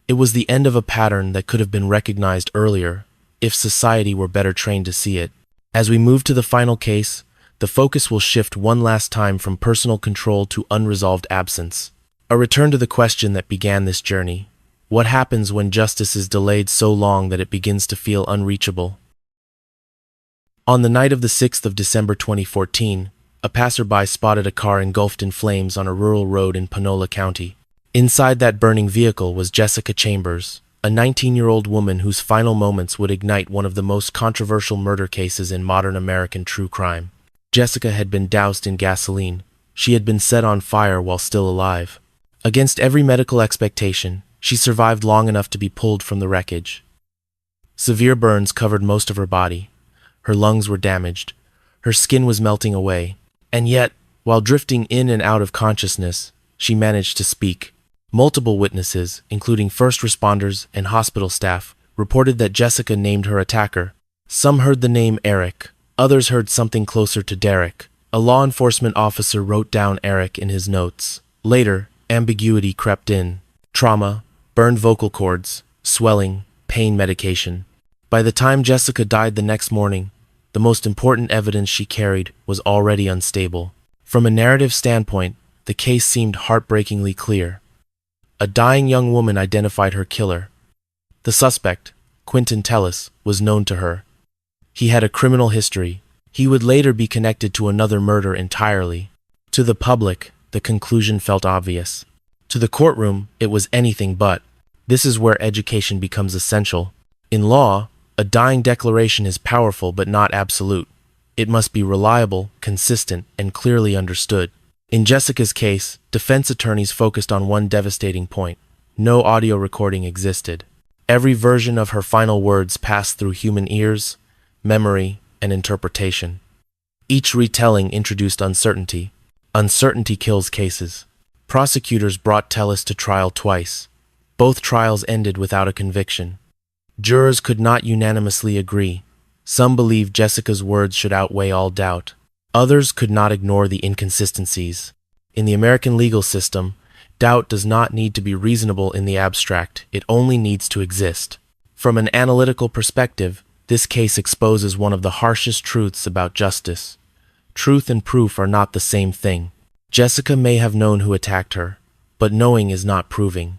It was the end of a pattern that could have been recognized earlier, if society were better trained to see it. As we move to the final case, the focus will shift one last time from personal control to unresolved absence. A return to the question that began this journey. What happens when justice is delayed so long that it begins to feel unreachable? On the night of the 6th of December 2014, a passerby spotted a car engulfed in flames on a rural road in Panola County. Inside that burning vehicle was Jessica Chambers, a 19-year-old woman whose final moments would ignite one of the most controversial murder cases in modern American true crime. Jessica had been doused in gasoline. She had been set on fire while still alive. Against every medical expectation, she survived long enough to be pulled from the wreckage. Severe burns covered most of her body. Her lungs were damaged. Her skin was melting away. And yet, while drifting in and out of consciousness, she managed to speak. Multiple witnesses, including first responders and hospital staff, reported that Jessica named her attacker. Some heard the name Eric. Others heard something closer to Derek. A law enforcement officer wrote down Eric in his notes. Later, ambiguity crept in. Trauma, burned vocal cords, swelling, pain medication. By the time Jessica died the next morning, the most important evidence she carried was already unstable. From a narrative standpoint, the case seemed heartbreakingly clear. A dying young woman identified her killer. The suspect, Quentin Tellis, was known to her. He had a criminal history. He would later be connected to another murder entirely. To the public, the conclusion felt obvious. To the courtroom, it was anything but. This is where education becomes essential. In law, a dying declaration is powerful but not absolute. It must be reliable, consistent, and clearly understood. In Jessica's case, defense attorneys focused on one devastating point. No audio recording existed. Every version of her final words passed through human ears, memory, and interpretation. Each retelling introduced uncertainty. Uncertainty kills cases. Prosecutors brought Tellis to trial twice. Both trials ended without a conviction. Jurors could not unanimously agree. Some believed Jessica's words should outweigh all doubt. Others could not ignore the inconsistencies. In the American legal system, doubt does not need to be reasonable in the abstract, it only needs to exist. From an analytical perspective, this case exposes one of the harshest truths about justice. Truth and proof are not the same thing. Jessica may have known who attacked her, but knowing is not proving.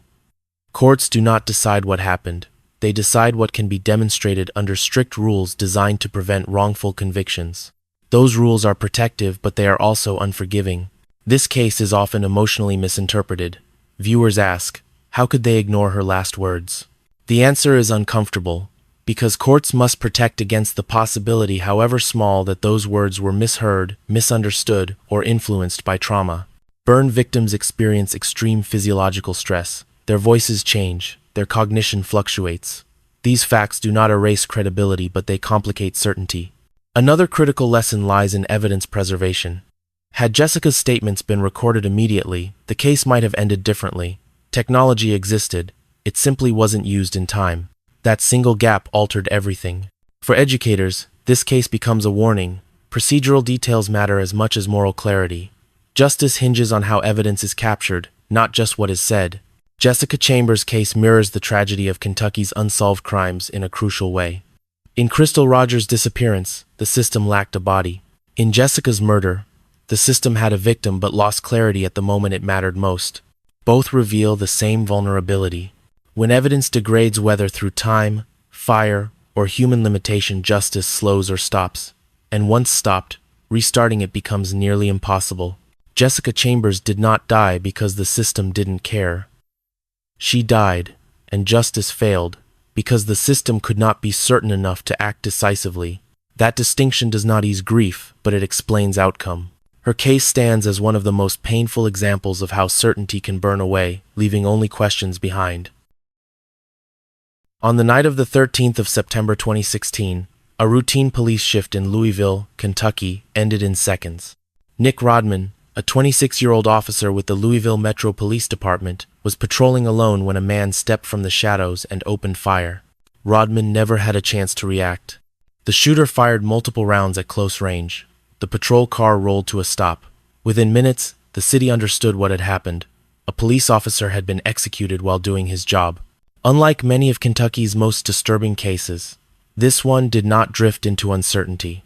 Courts do not decide what happened. They decide what can be demonstrated under strict rules designed to prevent wrongful convictions. Those rules are protective, but they are also unforgiving. This case is often emotionally misinterpreted. Viewers ask, how could they ignore her last words? The answer is uncomfortable, because courts must protect against the possibility, however small, that those words were misheard, misunderstood, or influenced by trauma. Burn victims experience extreme physiological stress. Their voices change. Their cognition fluctuates. These facts do not erase credibility, but they complicate certainty. Another critical lesson lies in evidence preservation. Had Jessica's statements been recorded immediately, the case might have ended differently. Technology existed. It simply wasn't used in time. That single gap altered everything. For educators, this case becomes a warning. Procedural details matter as much as moral clarity. Justice hinges on how evidence is captured, not just what is said. Jessica Chambers' case mirrors the tragedy of Kentucky's unsolved crimes in a crucial way. In Crystal Rogers' disappearance, the system lacked a body. In Jessica's murder, the system had a victim but lost clarity at the moment it mattered most. Both reveal the same vulnerability. When evidence degrades, whether through time, fire, or human limitation, justice slows or stops. And once stopped, restarting it becomes nearly impossible. Jessica Chambers did not die because the system didn't care. She died, and justice failed, because the system could not be certain enough to act decisively. That distinction does not ease grief, but it explains outcome. Her case stands as one of the most painful examples of how certainty can burn away, leaving only questions behind. On the night of the 13th of September 2016, a routine police shift in Louisville, Kentucky, ended in seconds. Nick Rodman, a 26-year-old officer with the Louisville Metro Police Department, was patrolling alone when a man stepped from the shadows and opened fire. Rodman never had a chance to react. The shooter fired multiple rounds at close range. the patrol car rolled to a stop. Within minutes, the city understood what had happened. A police officer had been executed while doing his job. Unlike many of Kentucky's most disturbing cases, this one did not drift into uncertainty.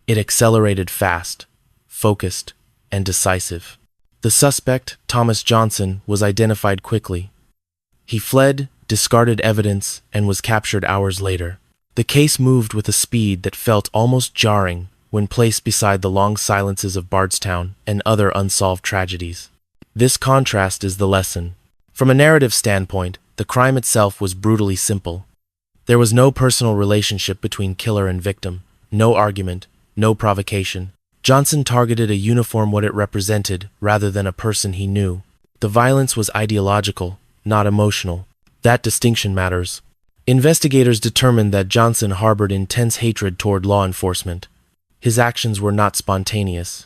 It accelerated fast, focused, and decisive. The suspect, Thomas Johnson, was identified quickly. He fled, discarded evidence, and was captured hours later. The case moved with a speed that felt almost jarring when placed beside the long silences of Bardstown and other unsolved tragedies. This contrast is the lesson. From a narrative standpoint, the crime itself was brutally simple. There was no personal relationship between killer and victim, no argument, no provocation. Johnson targeted a uniform what it represented rather than a person he knew. The violence was ideological, not emotional. That distinction matters. Investigators determined that Johnson harbored intense hatred toward law enforcement. His actions were not spontaneous.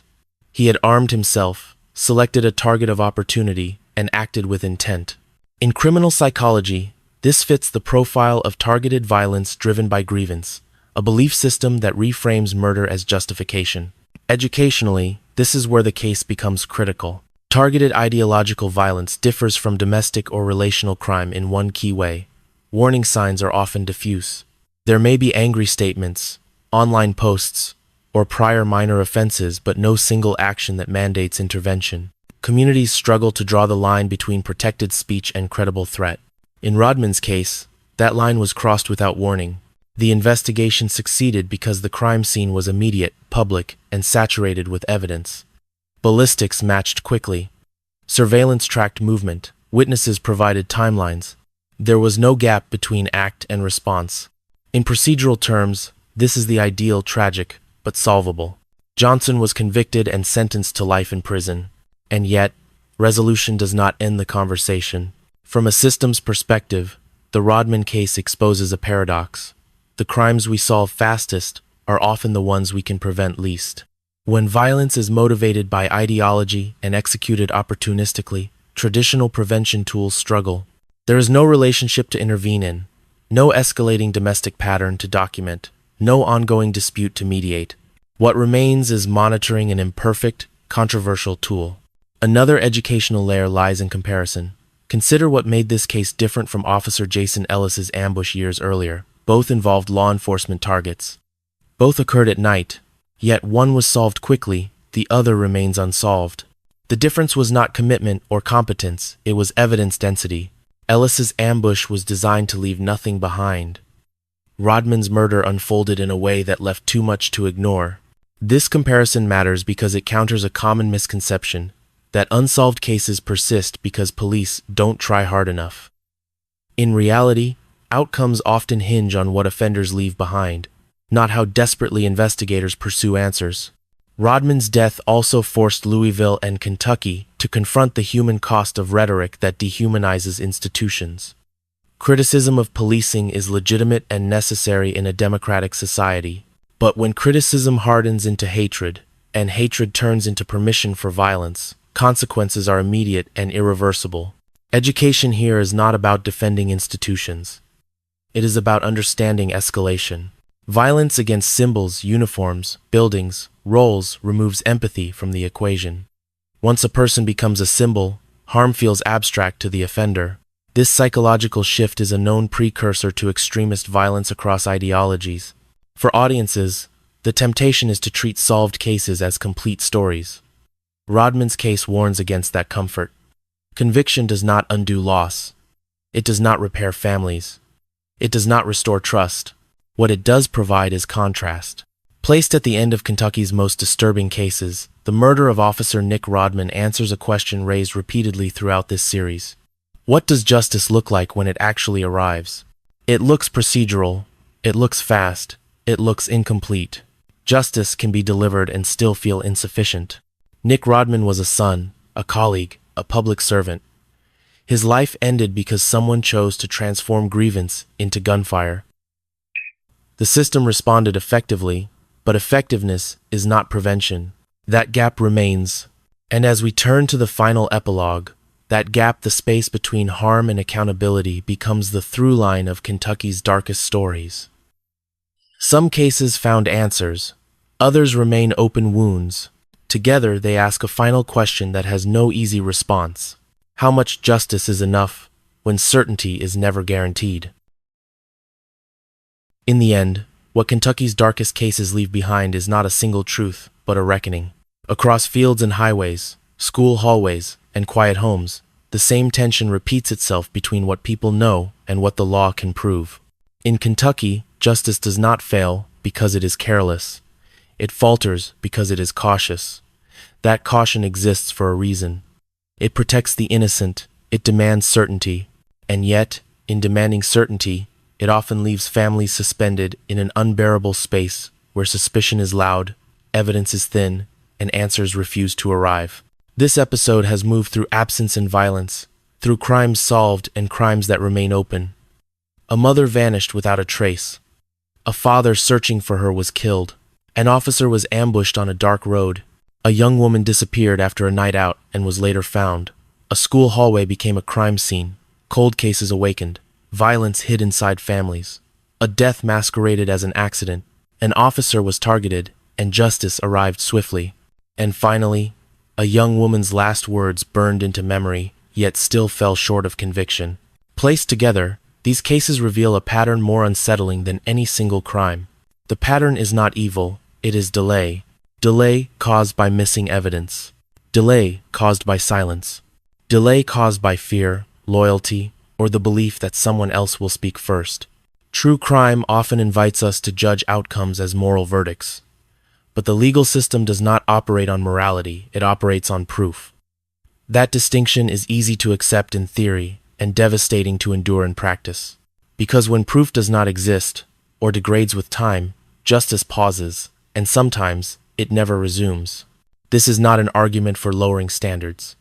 He had armed himself, selected a target of opportunity, and acted with intent. In criminal psychology, this fits the profile of targeted violence driven by grievance, a belief system that reframes murder as justification. Educationally, this is where the case becomes critical. Targeted ideological violence differs from domestic or relational crime in one key way. Warning signs are often diffuse. There may be angry statements, online posts, or prior minor offenses, but no single action that mandates intervention. Communities struggle to draw the line between protected speech and credible threat. In Rodman's case, that line was crossed without warning. The investigation succeeded because the crime scene was immediate, public, and saturated with evidence. Ballistics matched quickly. Surveillance tracked movement. Witnesses provided timelines. There was no gap between act and response. In procedural terms, this is the ideal tragic, but solvable. Johnson was convicted and sentenced to life in prison. And yet, resolution does not end the conversation. From a systems perspective, the Rodman case exposes a paradox. The crimes we solve fastest are often the ones we can prevent least. When violence is motivated by ideology and executed opportunistically, traditional prevention tools struggle. There is no relationship to intervene in, no escalating domestic pattern to document, no ongoing dispute to mediate. What remains is monitoring an imperfect, controversial tool. Another educational layer lies in comparison. Consider what made this case different from Officer Jason Ellis's ambush years earlier. Both involved law enforcement targets. Both occurred at night, yet one was solved quickly, the other remains unsolved. The difference was not commitment or competence, it was evidence density. Ellis's ambush was designed to leave nothing behind. Rodman's murder unfolded in a way that left too much to ignore. This comparison matters because it counters a common misconception that unsolved cases persist because police don't try hard enough. In reality, outcomes often hinge on what offenders leave behind, not how desperately investigators pursue answers. Rodman's death also forced Louisville and Kentucky to confront the human cost of rhetoric that dehumanizes institutions. Criticism of policing is legitimate and necessary in a democratic society, but when criticism hardens into hatred, and hatred turns into permission for violence, consequences are immediate and irreversible. Education here is not about defending institutions. It is about understanding escalation. Violence against symbols, uniforms, buildings, roles removes empathy from the equation. Once a person becomes a symbol, harm feels abstract to the offender. This psychological shift is a known precursor to extremist violence across ideologies. For audiences, the temptation is to treat solved cases as complete stories. Rodman's case warns against that comfort. Conviction does not undo loss. It does not repair families. It does not restore trust. What it does provide is contrast. Placed at the end of Kentucky's most disturbing cases, the murder of Officer Nick Rodman answers a question raised repeatedly throughout this series. What does justice look like when it actually arrives? It looks procedural. It looks fast. It looks incomplete. Justice can be delivered and still feel insufficient. Nick Rodman was a son, a colleague, a public servant. His life ended because someone chose to transform grievance into gunfire. The system responded effectively, but effectiveness is not prevention. That gap remains. And as we turn to the final epilogue, that gap, the space between harm and accountability, becomes the through line of Kentucky's darkest stories. Some cases found answers, Others remain open wounds. Together, they ask a final question that has no easy response. How much justice is enough when certainty is never guaranteed? In the end, what Kentucky's darkest cases leave behind is not a single truth, but a reckoning. Across fields and highways, school hallways, and quiet homes, the same tension repeats itself between what people know and what the law can prove. In Kentucky, justice does not fail because it is careless. It falters because it is cautious. That caution exists for a reason. It protects the innocent, it demands certainty, and yet, in demanding certainty, it often leaves families suspended in an unbearable space where suspicion is loud, evidence is thin, and answers refuse to arrive. This episode has moved through absence and violence, through crimes solved and crimes that remain open. A mother vanished without a trace. A father searching for her was killed. An officer was ambushed on a dark road. A young woman disappeared after a night out and was later found. A school hallway became a crime scene. Cold cases awakened. Violence hid inside families. A death masqueraded as an accident. An officer was targeted, and justice arrived swiftly. And finally, a young woman's last words burned into memory, yet still fell short of conviction. Placed together, these cases reveal a pattern more unsettling than any single crime. The pattern is not evil, it is delay. Delay caused by missing evidence. Delay caused by silence. Delay caused by fear, loyalty, or the belief that someone else will speak first. True crime often invites us to judge outcomes as moral verdicts. But the legal system does not operate on morality, it operates on proof. That distinction is easy to accept in theory and devastating to endure in practice. Because when proof does not exist, or degrades with time, justice pauses, and sometimes it never resumes. This is not an argument for lowering standards.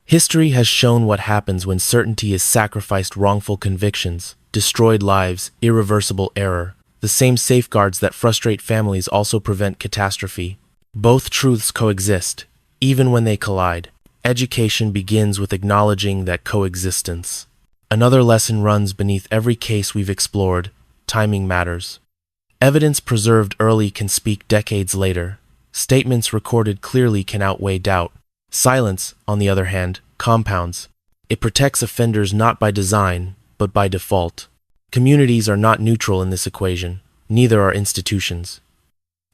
History has shown what happens when certainty is sacrificed: wrongful convictions, destroyed lives, irreversible error. The same safeguards that frustrate families also prevent catastrophe. Both truths coexist, even when they collide. Education begins with acknowledging that coexistence. Another lesson runs beneath every case we've explored: timing matters. Evidence preserved early can speak decades later. Statements recorded clearly can outweigh doubt. Silence, on the other hand, compounds. It protects offenders not by design, but by default. Communities are not neutral in this equation, neither are institutions.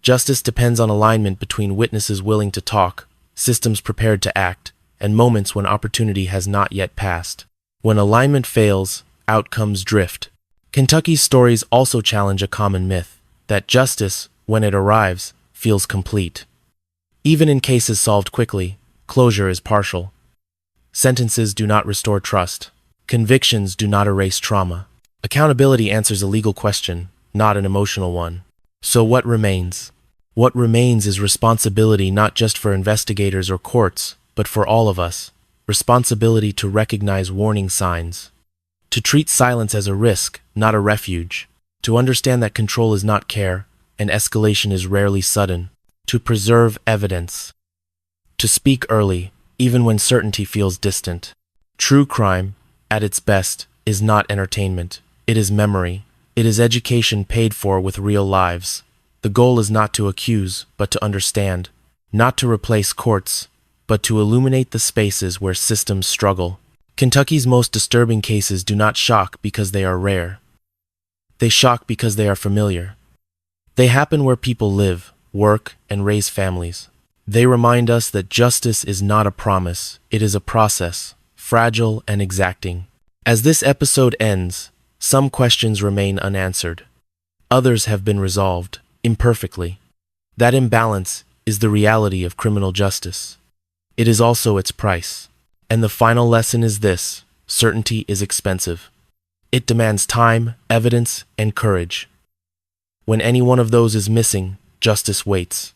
Justice depends on alignment between witnesses willing to talk, systems prepared to act, and moments when opportunity has not yet passed. When alignment fails, outcomes drift. Kentucky's stories also challenge a common myth, that justice, when it arrives, feels complete. Even in cases solved quickly, closure is partial. Sentences do not restore trust. Convictions do not erase trauma. Accountability answers a legal question, not an emotional one. So what remains? What remains is responsibility not just for investigators or courts, but for all of us. Responsibility to recognize warning signs. To treat silence as a risk, not a refuge. To understand that control is not care, and escalation is rarely sudden. To preserve evidence. To speak early, even when certainty feels distant. True crime, at its best, is not entertainment. It is memory. It is education paid for with real lives. The goal is not to accuse, but to understand. Not to replace courts, but to illuminate the spaces where systems struggle. Kentucky's most disturbing cases do not shock because they are rare. They shock because they are familiar. They happen where people live, work, and raise families. They remind us that justice is not a promise, it is a process, fragile and exacting. As this episode ends, some questions remain unanswered. Others have been resolved, imperfectly. That imbalance is the reality of criminal justice. It is also its price. And the final lesson is this: certainty is expensive. It demands time, evidence, and courage. When any one of those is missing, justice waits.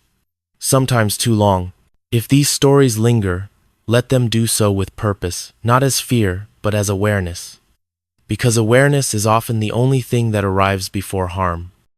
Sometimes too long. If these stories linger, let them do so with purpose, not as fear, but as awareness. Because awareness is often the only thing that arrives before harm.